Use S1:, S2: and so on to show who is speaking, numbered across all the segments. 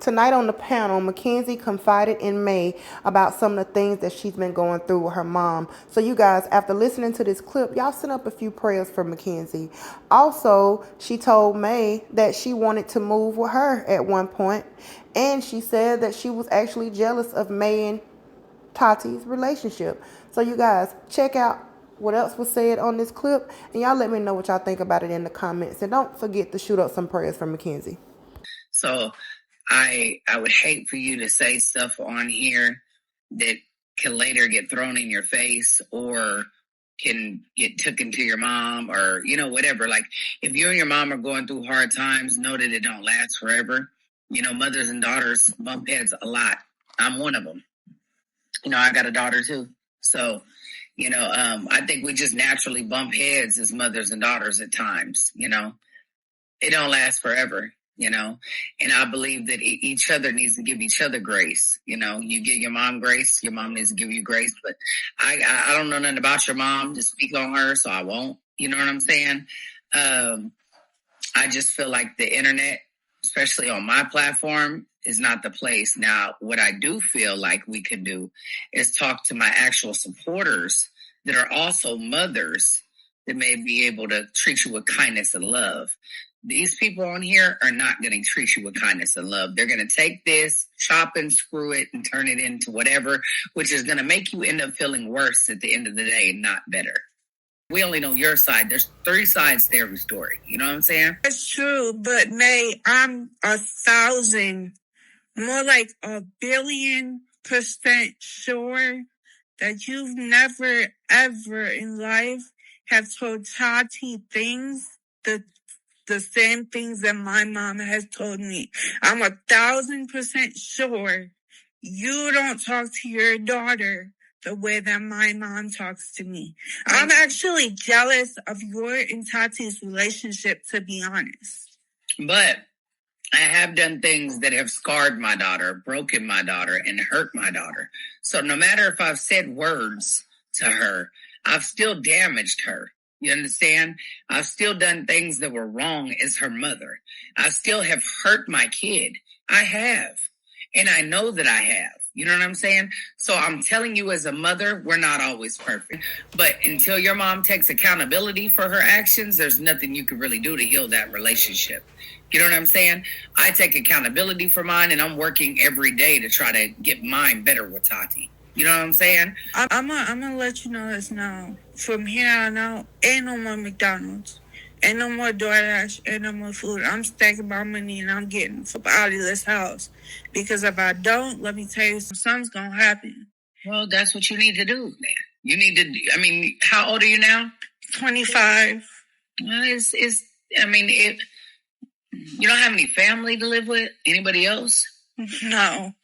S1: Tonight on the panel, Mckenzie confided in May about some of the things that she's been going through with her mom. So you guys, after listening to this clip, y'all send up a few prayers for Mckenzie. Also, she told May that she wanted to move with her at one point, and she said that she was actually jealous of May and Taty'S relationship. So you guys, check out what else was said on this clip, and y'all let me know what y'all think about it in the comments. And don't forget to shoot up some prayers for Mckenzie.
S2: So I would hate for you to say stuff on here that can later get thrown in your face or can get taken to your mom or, whatever. Like, if you and your mom are going through hard times, know that it don't last forever. Mothers and daughters bump heads a lot. I'm one of them. I got a daughter too. So, I think we just naturally bump heads as mothers and daughters at times. It don't last forever. And I believe that each other needs to give each other grace. You give your mom grace, your mom needs to give you grace. But I don't know nothing about your mom to speak on her, so I won't. You know what I'm saying? I just feel like the internet, especially on my platform, is not the place. Now, what I do feel like we could do is talk to my actual supporters that are also mothers that may be able to treat you with kindness and love. These people on here are not going to treat you with kindness and love. They're going to take this, chop and screw it, and turn it into whatever, which is going to make you end up feeling worse at the end of the day, not better. We only know your side. There's 3 sides to every story. You know what I'm saying?
S3: That's true, but May, I'm 1,000, more like 1,000,000,000% sure that you've never, ever in life have told Taty things the same things that my mom has told me. I'm 1,000% sure you don't talk to your daughter the way that my mom talks to me. I'm actually jealous of your and Taty's relationship, to be honest.
S2: But I have done things that have scarred my daughter, broken my daughter, and hurt my daughter. So no matter if I've said words to her, I've still damaged her. You understand? I've still done things that were wrong as her mother. I still have hurt my kid. I have. And I know that I have. You know what I'm saying? So I'm telling you, as a mother, we're not always perfect. But until your mom takes accountability for her actions, there's nothing you can really do to heal that relationship. You know what I'm saying? I take accountability for mine, and I'm working every day to try to get mine better with Taty. You know what I'm saying?
S3: I'm gonna let you know this now. From here on out, ain't no more McDonald's. Ain't no more DoorDash. Ain't no more food. I'm stacking my money and I'm getting out of this house. Because if I don't, let me tell you, something's gonna happen.
S2: Well, that's what you need to do, man. You need to, how old are you now?
S3: 25.
S2: Well, you don't have any family to live with? Anybody else?
S3: No.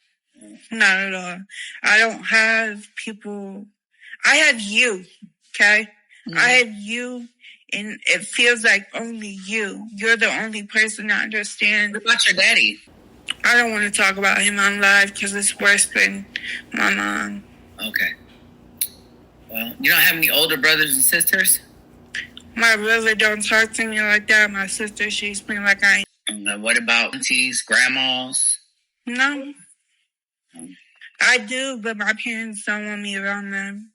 S3: Not at all. I don't have people. I have you, okay? Mm-hmm. I have you, and it feels like only you. You're the only person I understand.
S2: What about your daddy?
S3: I don't want to talk about him on live because it's worse than my mom.
S2: Okay. Well, you don't have any older brothers and sisters?
S3: My brother don't talk to me like that. My sister, she's been like I ain't.
S2: And what about aunties, grandmas?
S3: No. I do, but my parents don't want me around them.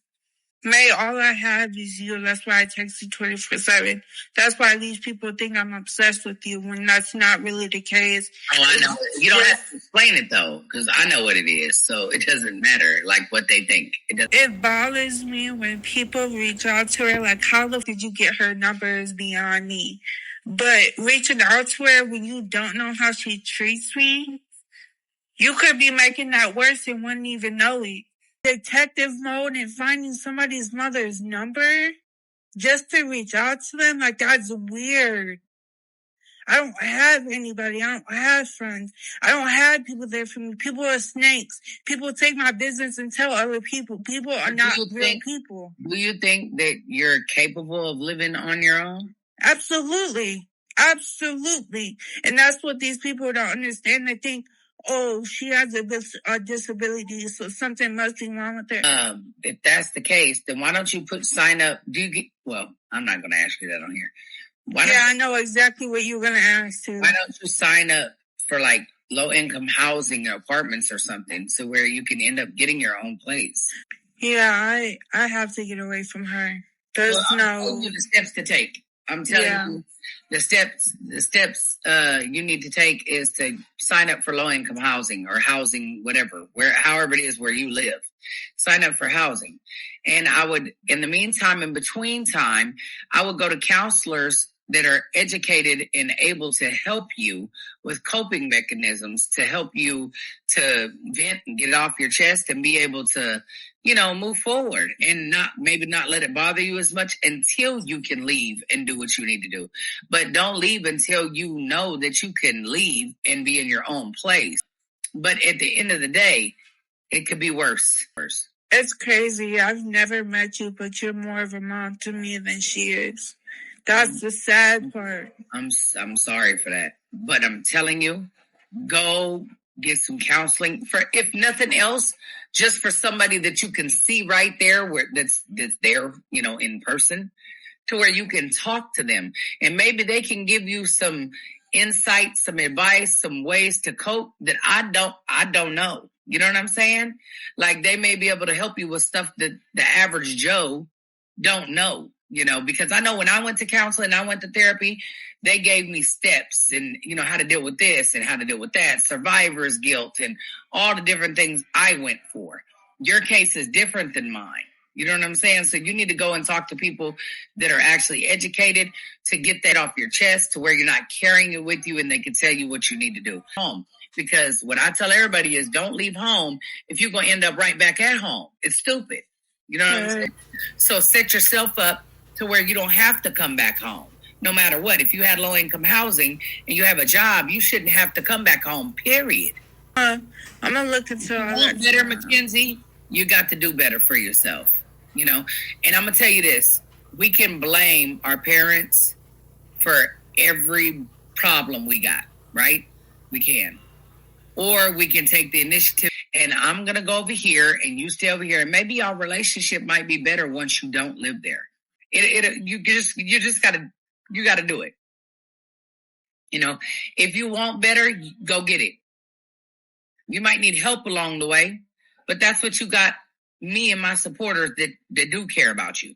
S3: May, all I have is you. That's why I text you 24/7. That's why these people think I'm obsessed with you when that's not really the case.
S2: Oh, I know. You don't have to explain it, though, because I know what it is. So it doesn't matter, like, what they think.
S3: It bothers me when people reach out to her, like, how the did you get her numbers beyond me? But reaching out to her when you don't know how she treats me, you could be making that worse and wouldn't even know it. Detective mode and finding somebody's mother's number just to reach out to them, like, that's weird. I don't have anybody. I don't have friends. I don't have people there for me. People are snakes. People take my business and tell other people. People are not real people.
S2: Do you think that you're capable of living on your own?
S3: Absolutely. Absolutely. And that's what these people don't understand. They think, oh, she has a disability, so something must be wrong with her.
S2: If that's the case, then why don't you sign up? Well, I'm not going to ask you that on here.
S3: I know exactly what you're going to ask too.
S2: Why don't you sign up for like low-income housing or apartments or something, so where you can end up getting your own place.
S3: Yeah, I have to get away from her. There's
S2: I'm telling you the steps to take. I'm telling you the steps you need to take is to sign up for low-income housing or housing, whatever, however it is where you live. Sign up for housing. And I would, in the meantime, in between time, I would go to counselors that are educated and able to help you with coping mechanisms to help you to vent and get it off your chest and be able to, move forward and maybe not let it bother you as much until you can leave and do what you need to do. But don't leave until you know that you can leave and be in your own place. But at the end of the day, it could be worse.
S3: It's crazy. I've never met you, but you're more of a mom to me than she is. That's the sad part.
S2: I'm sorry for that. But I'm telling you, go get some counseling for, if nothing else, just for somebody that you can see right there that's there, in person, to where you can talk to them. And maybe they can give you some insight, some advice, some ways to cope that I don't know. You know what I'm saying? Like they may be able to help you with stuff that the average Joe don't know, because I know when I went to counseling, I went to therapy, they gave me steps and, how to deal with this and how to deal with that, survivor's guilt and all the different things I went for. Your case is different than mine. You know what I'm saying? So you need to go and talk to people that are actually educated to get that off your chest to where you're not carrying it with you and they can tell you what you need to do. Home. Because what I tell everybody is don't leave home if you're going to end up right back at home. It's stupid. You know what I'm saying? So set yourself up to where you don't have to come back home. No matter what. If you had low-income housing and you have a job, you shouldn't have to come back home, period.
S3: I'm going to look into all that.
S2: Better, Mckenzie, you got to do better for yourself. And I'm going to tell you this. We can blame our parents for every problem we got, right? We can. Or we can take the initiative and I'm going to go over here and you stay over here. And maybe our relationship might be better once you don't live there. You just got to do it. If you want better, go get it. You might need help along the way, but that's what you got. Me and my supporters that do care about you,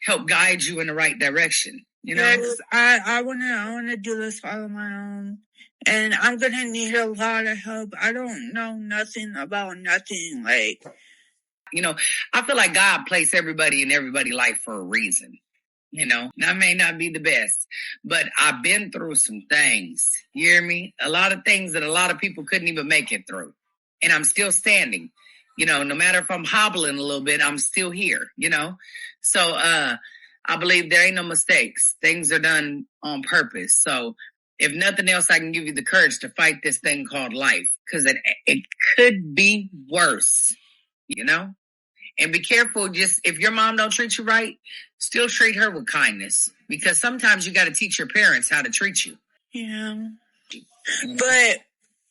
S2: help guide you in the right direction.
S3: Yes, I wanna do this all on my own, and I'm gonna need a lot of help. I don't know nothing about nothing. I
S2: feel like God placed everybody in everybody's life for a reason. I may not be the best, but I've been through some things. You hear me? A lot of things that a lot of people couldn't even make it through, and I'm still standing. No matter if I'm hobbling a little bit, I'm still here, So I believe there ain't no mistakes. Things are done on purpose. So if nothing else, I can give you the courage to fight this thing called life because it could be worse, And be careful, just if your mom don't treat you right, still treat her with kindness because sometimes you got to teach your parents how to treat you.
S3: Yeah.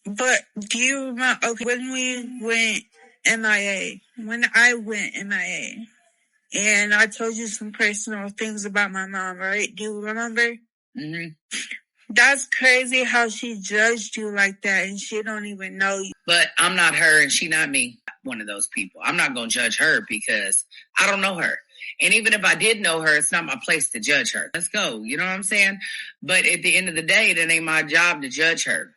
S3: But do you remember when we went MIA, when I went MIA, and I told you some personal things about my mom, right? Do you remember?
S2: Mm-hmm.
S3: That's crazy how she judged you like that and she don't even know you.
S2: But I'm not her and she not me. One of those people. I'm not going to judge her because I don't know her. And even if I did know her, it's not my place to judge her. Let's go. You know what I'm saying? But at the end of the day, it ain't my job to judge her.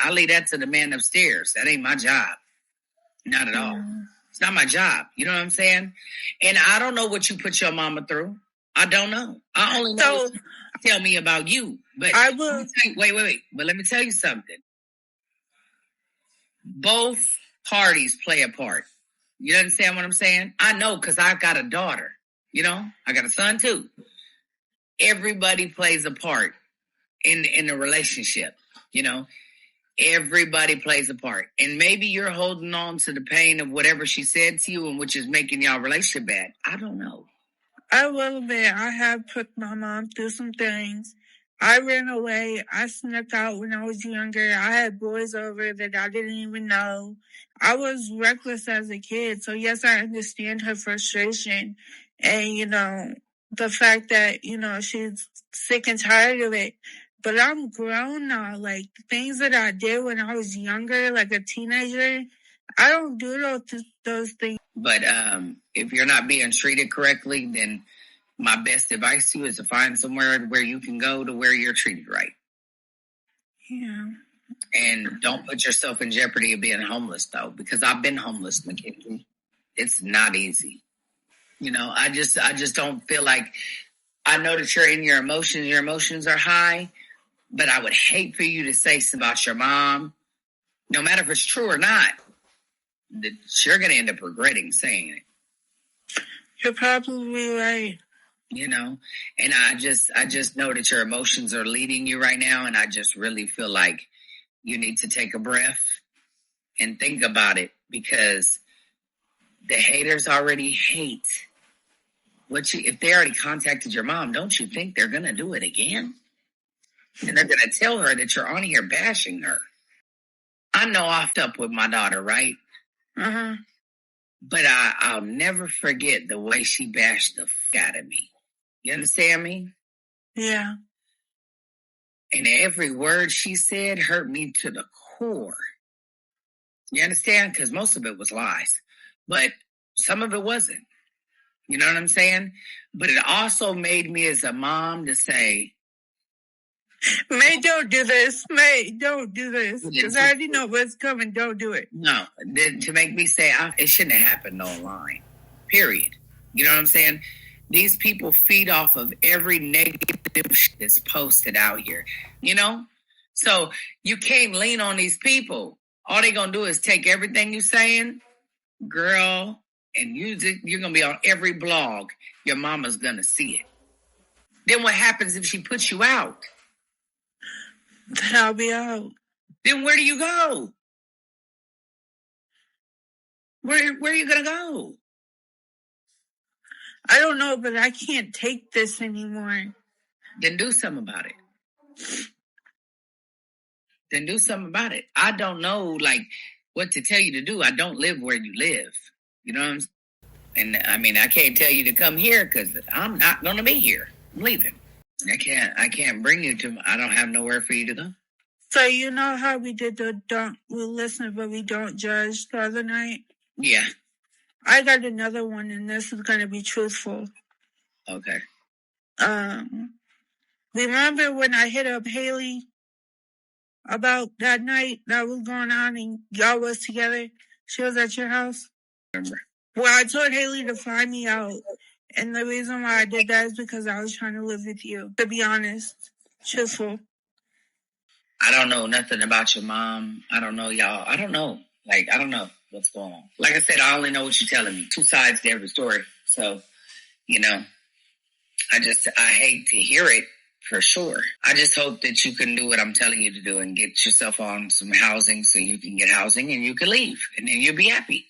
S2: I leave that to the man upstairs. That ain't my job. Not at all. It's not my job. You know what I'm saying? And I don't know what you put your mama through. I don't know. I only know what you tell me about you. But
S3: I will.
S2: Wait. But let me tell you something. Both parties play a part. You understand what I'm saying? I know because I've got a daughter. I got a son too. Everybody plays a part in a relationship. Everybody plays a part. And maybe you're holding on to the pain of whatever she said to you and which is making y'all relationship bad. I don't know.
S3: I will admit I have put my mom through some things. I ran away. I snuck out when I was younger. I had boys over that I didn't even know. I was reckless as a kid. So yes, I understand her frustration. And, the fact that, she's sick and tired of it. But I'm grown now. Like, things that I did when I was younger, like a teenager, I don't do those things.
S2: But if you're not being treated correctly, then my best advice to you is to find somewhere where you can go to where you're treated right.
S3: Yeah.
S2: And don't put yourself in jeopardy of being homeless, though, because I've been homeless, Mckenzie. It's not easy. You know, I just don't feel like, I know that you're in your emotions. Your emotions are high, but I would hate for you to say something about your mom, no matter if it's true or not, that you're going to end up regretting saying it.
S3: You're probably right.
S2: You know, and I just know that your emotions are leading you right now, and I just really feel like you need to take a breath and think about it, because the haters already hate. If they already contacted your mom, don't you think they're going to do it again? And they're going to tell her that you're on here bashing her. I know I fucked up with my daughter, right?
S3: Uh-huh.
S2: But I'll never forget the way she bashed the f*** out of me. You understand me?
S3: Yeah.
S2: And every word she said hurt me to the core. You understand? Because most of it was lies. But some of it wasn't. You know what I'm saying? But it also made me as a mom to say,
S3: May, don't do this. May, don't do this. Because I already know what's coming. Don't do it.
S2: No. To make me say, it shouldn't have happened online. Period. You know what I'm saying? These people feed off of every negative shit that's posted out here. You know? So you can't lean on these people. All they're going to do is take everything you're saying, girl, and use it. You're going to be on every blog. Your mama's going to see it. Then what happens if she puts you out?
S3: Then I'll be out.
S2: Then where do you go? Where are you going to go?
S3: I don't know, but I can't take this anymore.
S2: Then do something about it. Then do something about it. I don't know, like, what to tell you to do. I don't live where you live. You know what I'm saying? And, I mean, I can't tell you to come here because I'm not going to be here. I'm leaving. I can't bring you to, I don't have nowhere for you to go.
S3: So you know how we did we listen, but we don't judge the other night?
S2: Yeah.
S3: I got another one, and this is going to be truthful.
S2: Okay.
S3: Remember when I hit up Haley about that night that was going on and y'all was together? She was at your house?
S2: Remember.
S3: Well, I told Haley to fly me out. And the reason why I did that is because I was trying to live with you. To be honest. Truthful.
S2: I don't know nothing about your mom. I don't know y'all. I don't know. Like, I don't know what's going on. Like I said, I only know what you're telling me. Two sides to every story. So, you know, I hate to hear it for sure. I just hope that you can do what I'm telling you to do and get yourself on some housing so you can get housing and you can leave. And then you'll be happy.